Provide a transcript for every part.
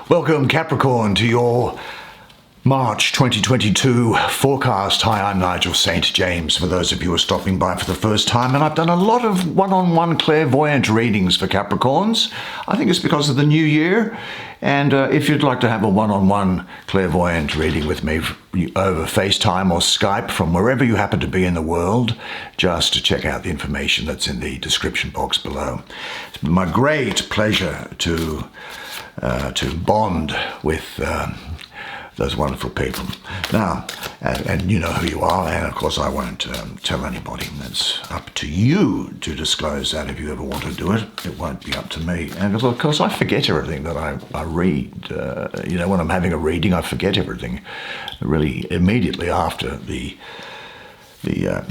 Welcome, Capricorn, to your March 2022 forecast. Hi, I'm Nigel Saint James, for those of you who are stopping by for the first time, and I've done a lot of one-on-one clairvoyant readings for Capricorns. I think it's because of the new year, and if you'd like to have a one-on-one clairvoyant reading with me over FaceTime or Skype from wherever you happen to be in the world, just check out the information that's in the description box below. It's been my great pleasure to bond with those wonderful people. Now, and you know who you are, and of course I won't tell anybody. It's up to you to disclose that if you ever want to do it. It won't be up to me. And of course I forget everything that I read. When I'm having a reading, I forget everything really immediately after the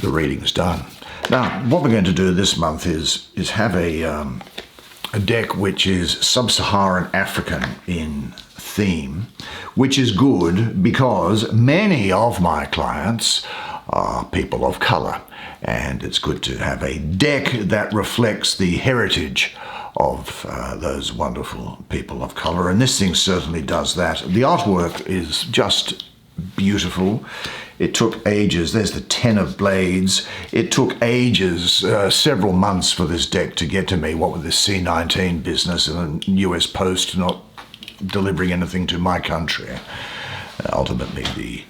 reading's done. Now, what we're going to do this month is have a deck which is sub-Saharan African in theme, which is good because many of my clients are people of color, and it's good to have a deck that reflects the heritage of those wonderful people of color, and this thing certainly does that. The artwork is just beautiful. It took ages. There's the 10 of blades. It took ages, several months for this deck to get to me, what with this C19 business and the US Post not delivering anything to my country. Ultimately,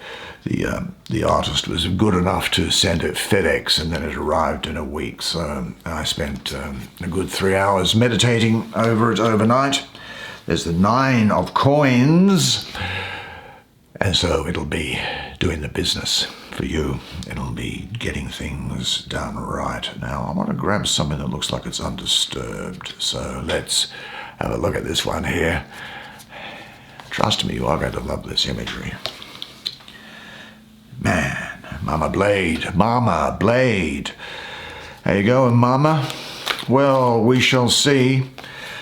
the artist was good enough to send it FedEx, and then it arrived in a week. So I spent a good 3 hours meditating over it overnight. There's the 9 of coins. And so it'll be doing the business for you. It'll be getting things done right. Now, I want to grab something that looks like it's undisturbed. So let's have a look at this one here. Trust me, you are going to love this imagery. Man, Mama Blade, Mama Blade. How you going, Mama? Well, we shall see.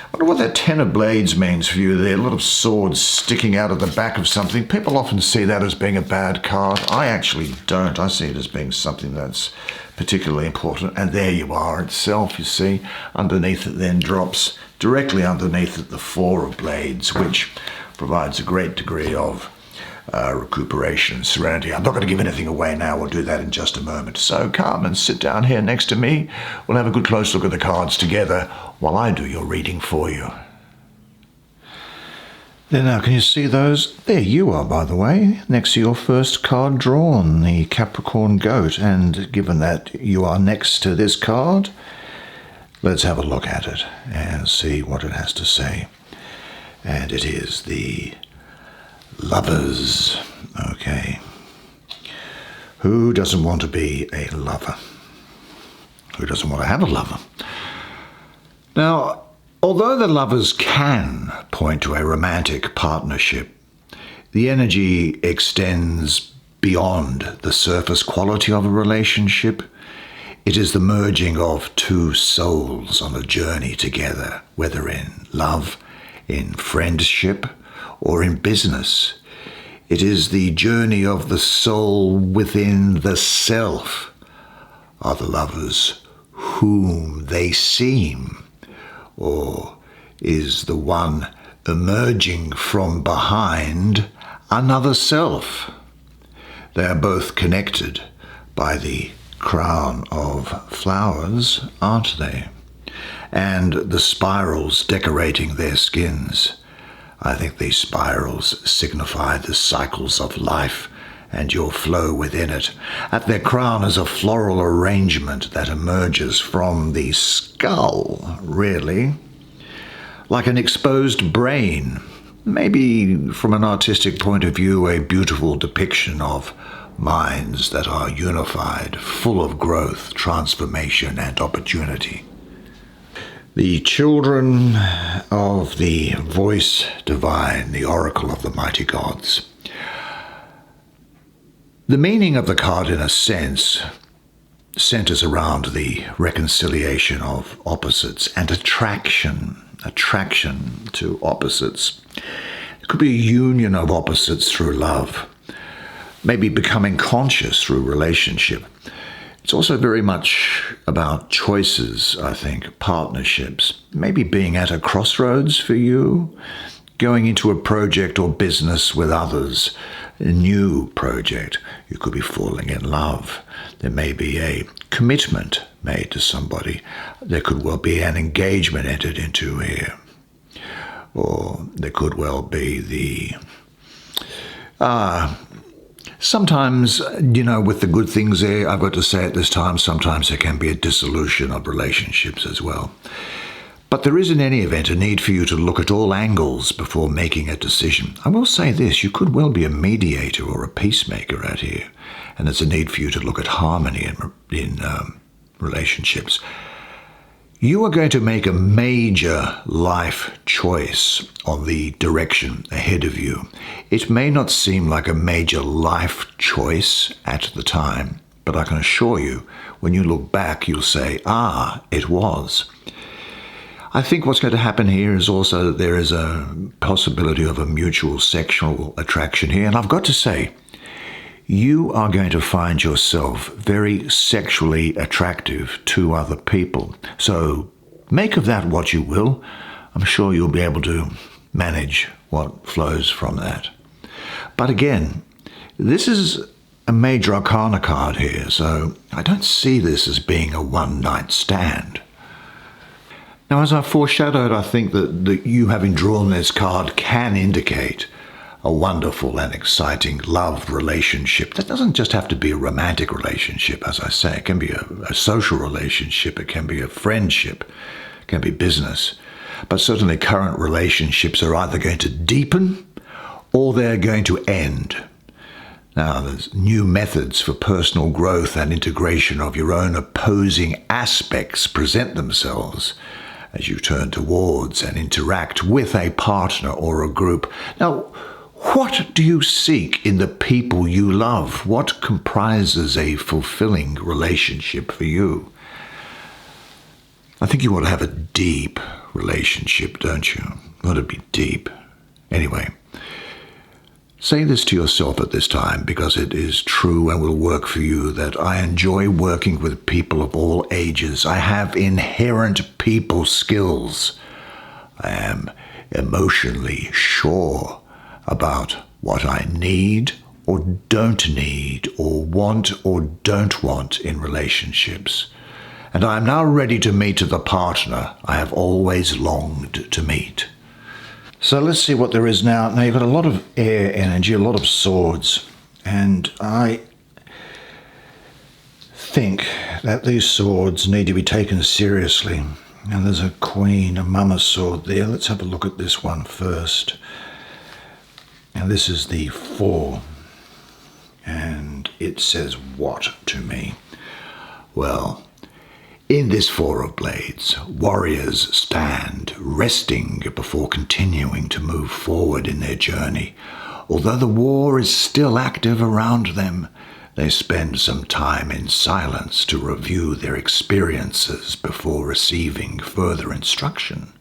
I wonder what that 10 of blades means for you there. A lot of swords sticking out of the back of something. People often see that as being a bad card. I actually don't. I see it as being something that's particularly important. And there you are itself, you see. Underneath it then drops directly underneath it the 4 of blades, which provides a great degree of recuperation, serenity. I'm not going to give anything away now. We'll do that in just a moment. So come and sit down here next to me. We'll have a good close look at the cards together while I do your reading for you. There now, can you see those? There you are, by the way, next to your first card drawn, the Capricorn Goat. And given that you are next to this card, let's have a look at it and see what it has to say. And it is the Lovers. Okay. Who doesn't want to be a lover? Who doesn't want to have a lover? Now, although the lovers can point to a romantic partnership, the energy extends beyond the surface quality of a relationship. It is the merging of two souls on a journey together, whether in love, in friendship, or in business. It is the journey of the soul within the self. Are the lovers whom they seem, or is the one emerging from behind another self? They are both connected by the crown of flowers, aren't they? And the spirals decorating their skins. I think these spirals signify the cycles of life and your flow within it. At their crown is a floral arrangement that emerges from the skull, really, like an exposed brain. Maybe from an artistic point of view, a beautiful depiction of minds that are unified, full of growth, transformation, and opportunity. The children of the voice divine, the oracle of the mighty gods. The meaning of the card, in a sense, centers around the reconciliation of opposites and attraction to opposites. It could be a union of opposites through love, maybe becoming conscious through relationship. It's also very much about choices, I think, partnerships, maybe being at a crossroads for you, going into a project or business with others, a new project. You could be falling in love. There may be a commitment made to somebody. There could well be an engagement entered into here. Or there could well be sometimes, with the good things there, I've got to say at this time, sometimes there can be a dissolution of relationships as well. But there is in any event a need for you to look at all angles before making a decision. I will say this, you could well be a mediator or a peacemaker out here, and there's a need for you to look at harmony in relationships. You are going to make a major life choice on the direction ahead of you. It may not seem like a major life choice at the time, but I can assure you, when you look back, you'll say, it was. I think what's going to happen here is also that there is a possibility of a mutual sexual attraction here. And I've got to say, you are going to find yourself very sexually attractive to other people. So make of that what you will. I'm sure you'll be able to manage what flows from that. But again, this is a major arcana card here, so I don't see this as being a one-night stand. Now, as I foreshadowed, I think that you having drawn this card can indicate a wonderful and exciting love relationship. That doesn't just have to be a romantic relationship, as I say. It can be a social relationship. It can be a friendship. It can be business. But certainly current relationships are either going to deepen or they're going to end. Now, there's new methods for personal growth and integration of your own opposing aspects present themselves as you turn towards and interact with a partner or a group. Now, what do you seek in the people you love? What comprises a fulfilling relationship for you? I think you want to have a deep relationship, don't you? You want to be deep. Anyway, say this to yourself at this time, because it is true and will work for you, that I enjoy working with people of all ages. I have inherent people skills. I am emotionally sure about what I need or don't need or want or don't want in relationships. And I am now ready to meet the partner I have always longed to meet. So let's see what there is now. Now, you've got a lot of air energy, a lot of swords, and I think that these swords need to be taken seriously. And there's a queen, a mama sword there. Let's have a look at this one first. And this is the 4, and it says what to me? Well, in this 4 of blades, warriors stand, resting before continuing to move forward in their journey. Although the war is still active around them, they spend some time in silence to review their experiences before receiving further instruction.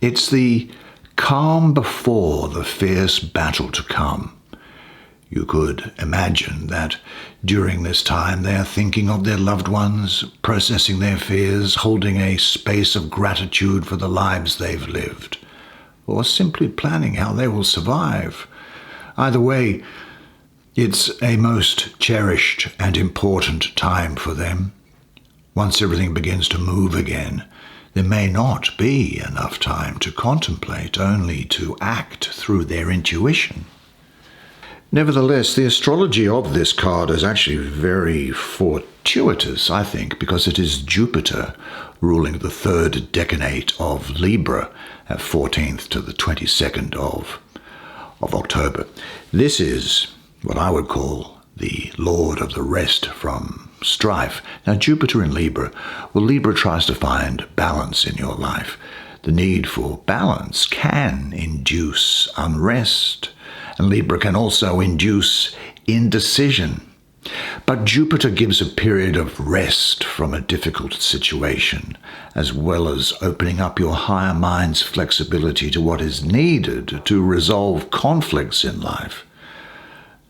It's the calm before the fierce battle to come. You could imagine that during this time they are thinking of their loved ones, processing their fears, holding a space of gratitude for the lives they've lived, or simply planning how they will survive. Either way, it's a most cherished and important time for them. Once everything begins to move again, there may not be enough time to contemplate, only to act through their intuition. Nevertheless, the astrology of this card is actually very fortuitous, I think, because it is Jupiter ruling the 3rd decanate of Libra at 14th to the 22nd of October. This is what I would call the Lord of the rest from strife. Now, Jupiter in Libra, well, Libra tries to find balance in your life. The need for balance can induce unrest, and Libra can also induce indecision. But Jupiter gives a period of rest from a difficult situation, as well as opening up your higher mind's flexibility to what is needed to resolve conflicts in life.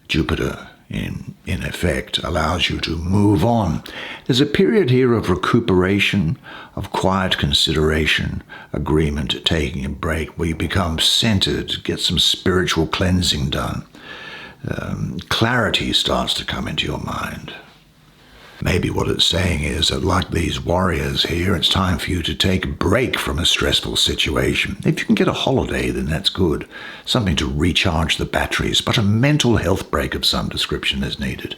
Jupiter in effect, allows you to move on. There's a period here of recuperation, of quiet consideration, agreement, taking a break, where you become centered, get some spiritual cleansing done. Clarity starts to come into your mind. Maybe what it's saying is that, like these warriors here, it's time for you to take a break from a stressful situation. If you can get a holiday, then that's good. Something to recharge the batteries, but a mental health break of some description is needed.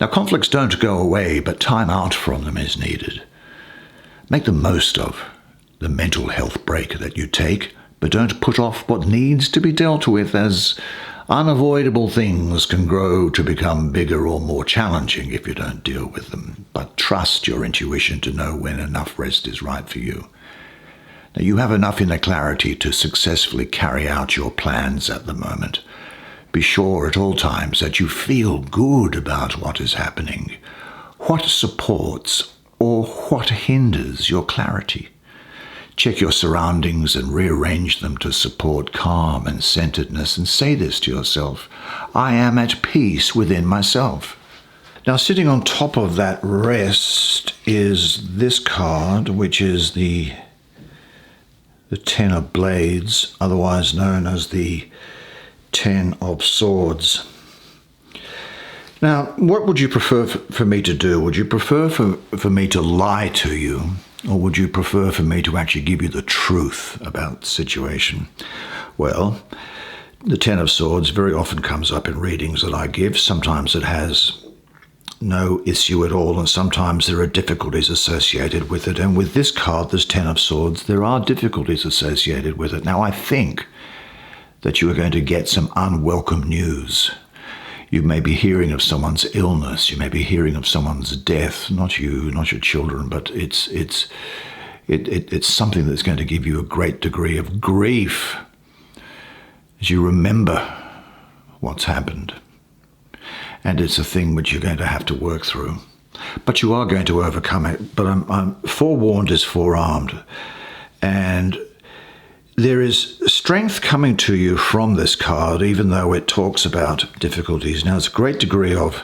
Now, conflicts don't go away, but time out from them is needed. Make the most of the mental health break that you take, but don't put off what needs to be dealt with, as unavoidable things can grow to become bigger or more challenging if you don't deal with them. But trust your intuition to know when enough rest is right for you. Now, you have enough inner clarity to successfully carry out your plans at the moment. Be sure at all times that you feel good about what is happening. What supports or what hinders your clarity? Check your surroundings and rearrange them to support calm and centeredness, and say this to yourself: I am at peace within myself. Now, sitting on top of that rest is this card, which is the Ten of Blades, otherwise known as the Ten of Swords. Now, what would you prefer for me to do? Would you prefer for me to lie to you? Or would you prefer for me to actually give you the truth about the situation? Well, the Ten of Swords very often comes up in readings that I give. Sometimes it has no issue at all, and sometimes there are difficulties associated with it. And with this card, this Ten of Swords, there are difficulties associated with it. Now, I think that you are going to get some unwelcome news. You may be hearing of someone's illness. You may be hearing of someone's death. Not you, not your children, but it's something that's going to give you a great degree of grief as you remember what's happened. And it's a thing which you're going to have to work through. But you are going to overcome it. But I'm forewarned is forearmed. And there is strength coming to you from this card, even though it talks about difficulties. Now, it's a great degree of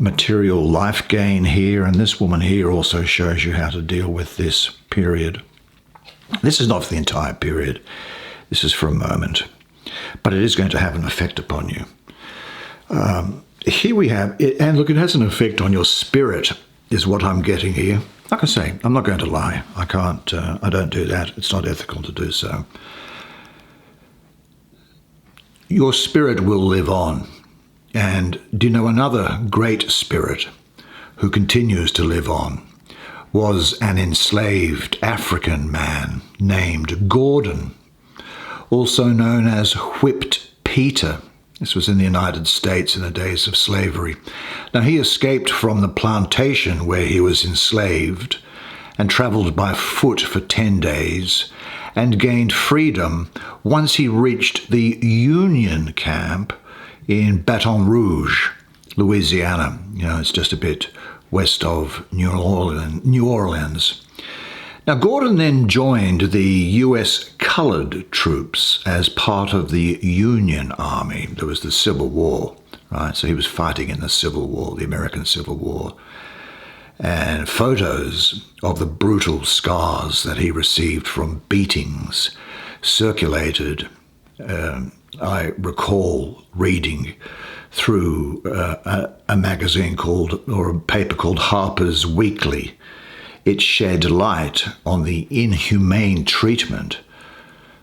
material life gain here, and this woman here also shows you how to deal with this period. This is not for the entire period. This is for a moment. But it is going to have an effect upon you. Here we have, and look, it has an effect on your spirit, is what I'm getting here. Like I say, I'm not going to lie. I can't, I don't do that. It's not ethical to do so. Your spirit will live on. And do you know another great spirit who continues to live on was an enslaved African man named Gordon, also known as Whipped Peter. This was in the United States in the days of slavery. Now, he escaped from the plantation where he was enslaved and traveled by foot for 10 days and gained freedom once he reached the Union camp in Baton Rouge, Louisiana. You know, it's just a bit west of New Orleans. Now, Gordon then joined the U.S. colored troops as part of the Union Army. There was the Civil War, right? So he was fighting in the Civil War, the American Civil War. And photos of the brutal scars that he received from beatings circulated. I recall reading through a magazine or a paper called Harper's Weekly. It shed light on the inhumane treatment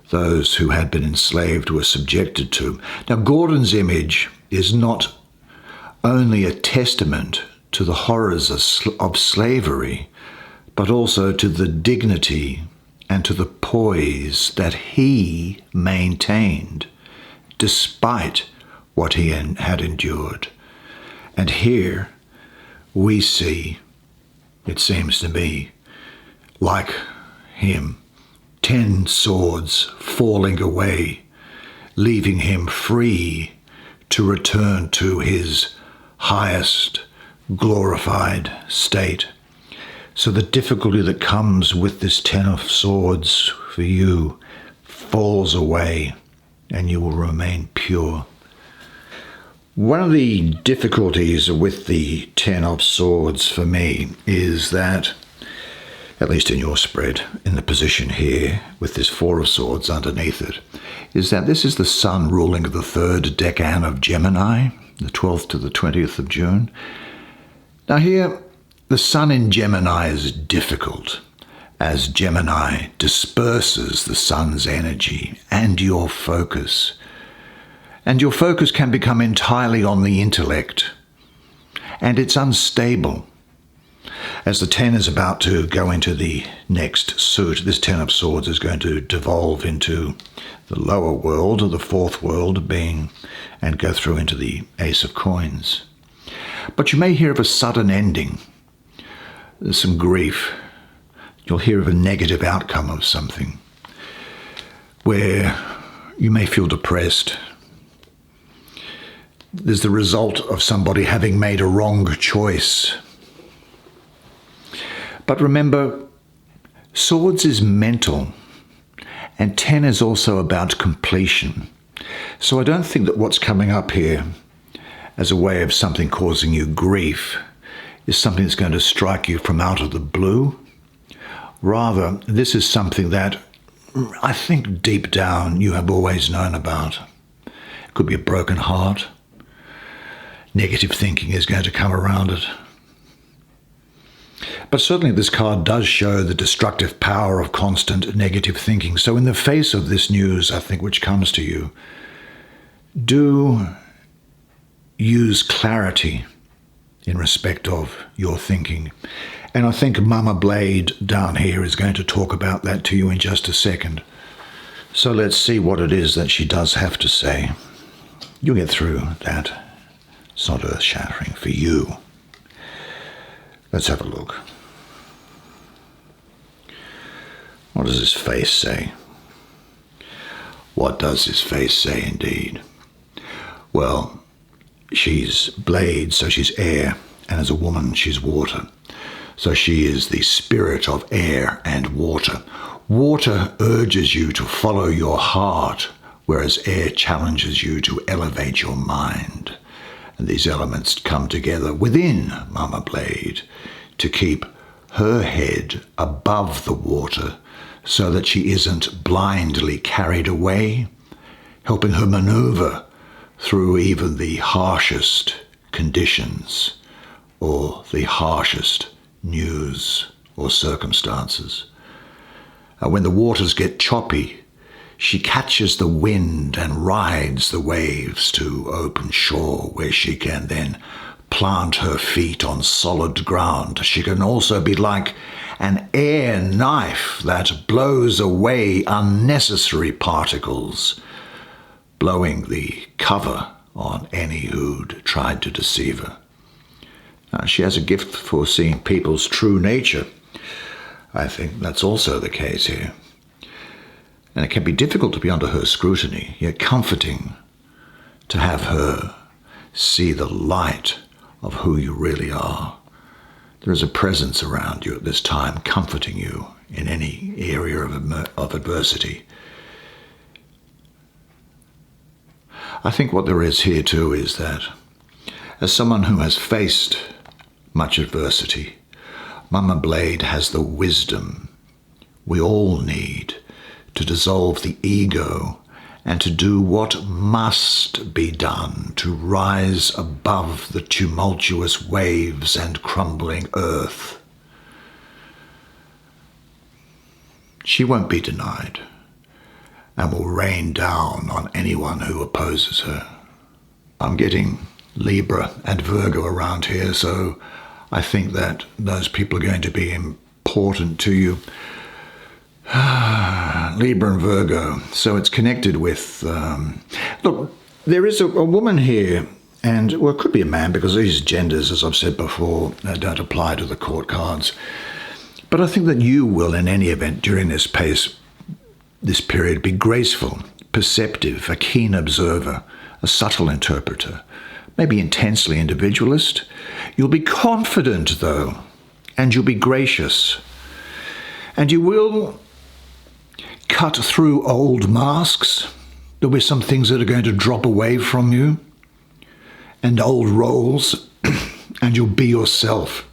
those who had been enslaved were subjected to. Now, Gordon's image is not only a testament to the horrors of slavery, but also to the dignity and to the poise that he maintained despite what he had endured. And here we see, it seems to me, like him, 10 swords falling away, leaving him free to return to his highest glorified state. So the difficulty that comes with this 10 of swords for you falls away and you will remain pure. One of the difficulties with the Ten of Swords for me is that, at least in your spread, in the position here with this Four of Swords underneath it, is that this is the Sun ruling the third decan of Gemini, the 12th to the 20th of June. Now here, the Sun in Gemini is difficult, as Gemini disperses the Sun's energy and your focus. And your focus can become entirely on the intellect, and it's unstable. As the 10 is about to go into the next suit, this 10 of Swords is going to devolve into the lower world, or the fourth world being, and go through into the Ace of Coins. But you may hear of a sudden ending. There's some grief. You'll hear of a negative outcome of something, where you may feel depressed. There's the result of somebody having made a wrong choice. But remember, Swords is mental, and 10 is also about completion. So I don't think that what's coming up here as a way of something causing you grief is something that's going to strike you from out of the blue. Rather, this is something that I think deep down you have always known about. It could be a broken heart. Negative thinking is going to come around it. But certainly this card does show the destructive power of constant negative thinking. So in the face of this news, I think, which comes to you, do use clarity in respect of your thinking. And I think Mama Blade down here is going to talk about that to you in just a second. So let's see what it is that she does have to say. You'll get through that. It's not earth-shattering for you. Let's have a look. What does his face say? What does his face say indeed? Well, she's blade, so she's air, and as a woman, she's water. So she is the spirit of air and water. Water urges you to follow your heart, whereas air challenges you to elevate your mind. And these elements come together within Mama Blade to keep her head above the water so that she isn't blindly carried away, helping her maneuver through even the harshest conditions or the harshest news or circumstances. When the waters get choppy, she catches the wind and rides the waves to open shore, where she can then plant her feet on solid ground. She can also be like an air knife that blows away unnecessary particles, blowing the cover on any who'd tried to deceive her. Now, she has a gift for seeing people's true nature. I think that's also the case here. And it can be difficult to be under her scrutiny, yet comforting to have her see the light of who you really are. There is a presence around you at this time, comforting you in any area of adversity. I think what there is here too is that, as someone who has faced much adversity, Mama Blade has the wisdom we all need to dissolve the ego and to do what must be done to rise above the tumultuous waves and crumbling earth. She won't be denied and will rain down on anyone who opposes her. I'm getting Libra and Virgo around here, so I think that those people are going to be important to you. Libra and Virgo. So it's connected with... look, there is a woman here, and, well, it could be a man, because these genders, as I've said before, don't apply to the court cards. But I think that you will, in any event, during this period, be graceful, perceptive, a keen observer, a subtle interpreter, maybe intensely individualist. You'll be confident, though, and you'll be gracious. And you will cut through old masks. There'll be some things that are going to drop away from you. and old roles, and you'll be yourself.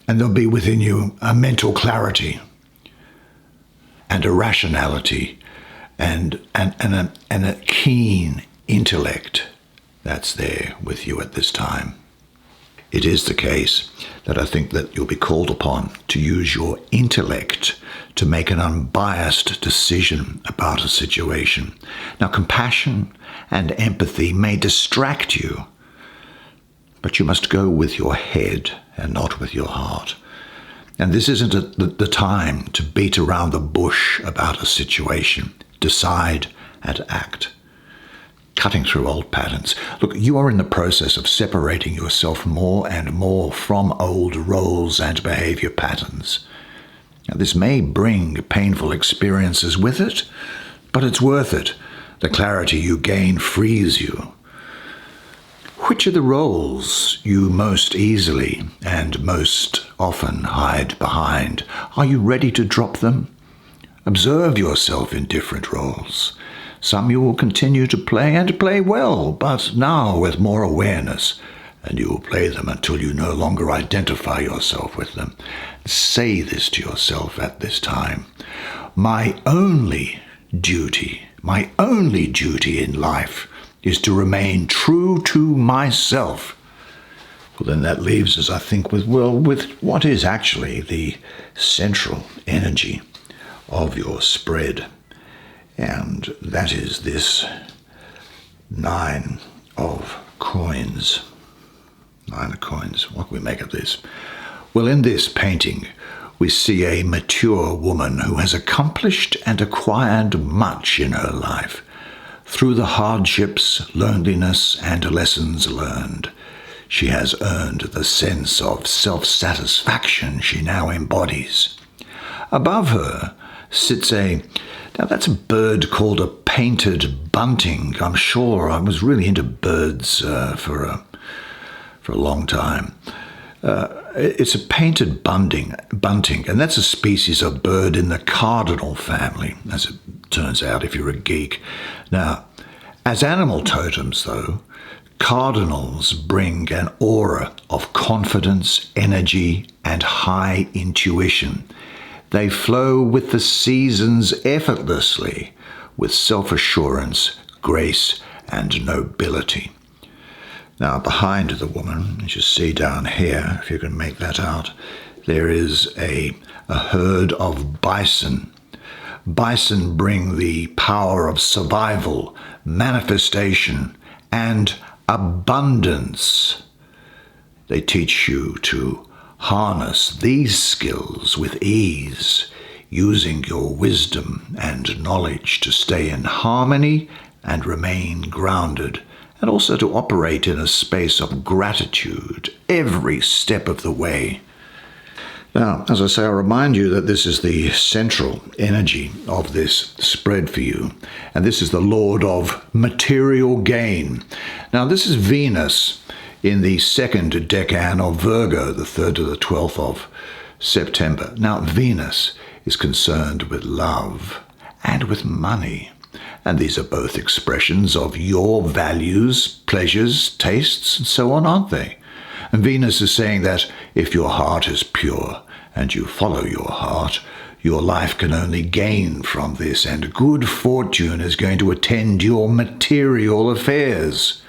And there'll be within you a mental clarity and a rationality and a keen intellect that's there with you at this time. It is the case that I think that you'll be called upon to use your intellect to make an unbiased decision about a situation. Now, compassion and empathy may distract you, but you must go with your head and not with your heart. And this isn't the time to beat around the bush about a situation. Decide and act. Cutting through old patterns. Look, you are in the process of separating yourself more and more from old roles and behavior patterns. Now, this may bring painful experiences with it, but it's worth it. The clarity you gain frees you. Which are the roles you most easily and most often hide behind? Are you ready to drop them? Observe yourself in different roles. Some you will continue to play and play well, but now with more awareness, and you will play them until you no longer identify yourself with them. Say this to yourself at this time. My only duty in life is to remain true to myself. Well, then that leaves us, I think, with what is actually the central energy of your spread. And that is this 9 of coins. 9 of coins. What can we make of this? Well, in this painting, we see a mature woman who has accomplished and acquired much in her life. Through the hardships, loneliness, and lessons learned, she has earned the sense of self-satisfaction she now embodies. Above her sits now that's a bird called a painted bunting. I'm sure I was really into birds for a long time. It's a painted bunting, and that's a species of bird in the cardinal family, as it turns out if you're a geek. Now, as animal totems, though, cardinals bring an aura of confidence, energy, and high intuition. They flow with the seasons effortlessly, with self-assurance, grace, and nobility. Now, behind the woman, as you see down here, if you can make that out, there is a herd of bison. Bison bring the power of survival, manifestation, and abundance. They teach you to harness these skills with ease, using your wisdom and knowledge to stay in harmony and remain grounded, and also to operate in a space of gratitude every step of the way. Now, as I say, I'll remind you that this is the central energy of this spread for you, and this is the Lord of material gain. Now, this is Venus in the second decan of Virgo, the 3rd to the 12th of September. Now, Venus is concerned with love and with money. And these are both expressions of your values, pleasures, tastes, and so on, aren't they? And Venus is saying that if your heart is pure and you follow your heart, your life can only gain from this, and good fortune is going to attend your material affairs.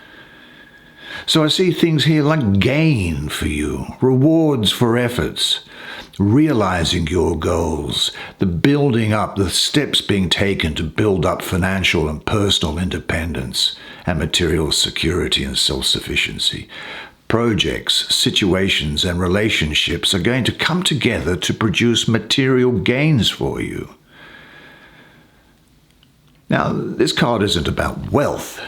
So I see things here like gain for you, rewards for efforts, realizing your goals, the building up, the steps being taken to build up financial and personal independence and material security and self-sufficiency. Projects, situations, and relationships are going to come together to produce material gains for you. Now, this card isn't about wealth,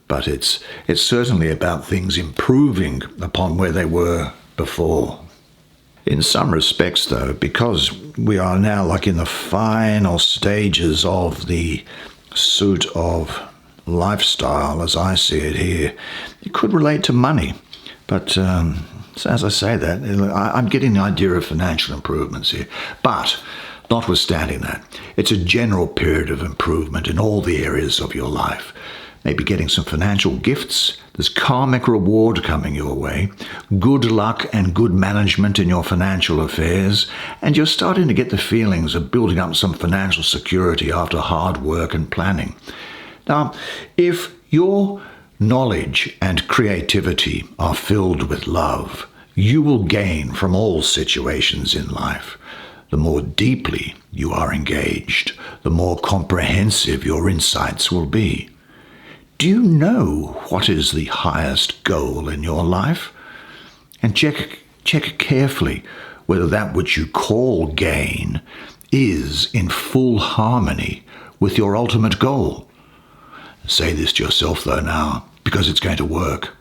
but it's certainly about things improving upon where they were before. In some respects, though, because we are now like in the final stages of the suit of lifestyle, as I see it here, it could relate to money. But as I say that, I'm getting the idea of financial improvements here. But notwithstanding that, it's a general period of improvement in all the areas of your life. maybe getting some financial gifts. There's karmic reward coming your way, good luck and good management in your financial affairs, and you're starting to get the feelings of building up some financial security after hard work and planning. Now, if your knowledge and creativity are filled with love, you will gain from all situations in life. The more deeply you are engaged, the more comprehensive your insights will be. Do you know what is the highest goal in your life? And check carefully whether that which you call gain is in full harmony with your ultimate goal. Say this to yourself though now, because it's going to work.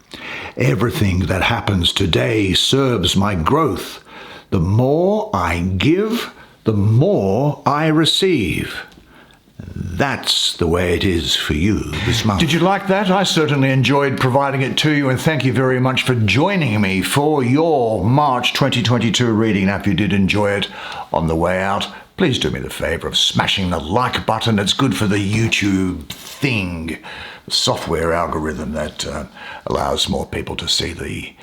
Everything that happens today serves my growth. The more I give, the more I receive. That's the way it is for you this month. Did you like that? I certainly enjoyed providing it to you, and thank you very much for joining me for your March 2022 reading. Now, if you did enjoy it on the way out, please do me the favor of smashing the like button. It's good for the YouTube thing, the software algorithm that allows more people to see the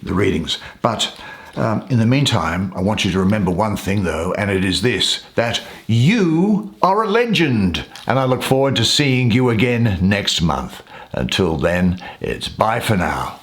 readings. But in the meantime, I want you to remember one thing, though, and it is this, that you are a legend. And I look forward to seeing you again next month. Until then, it's bye for now.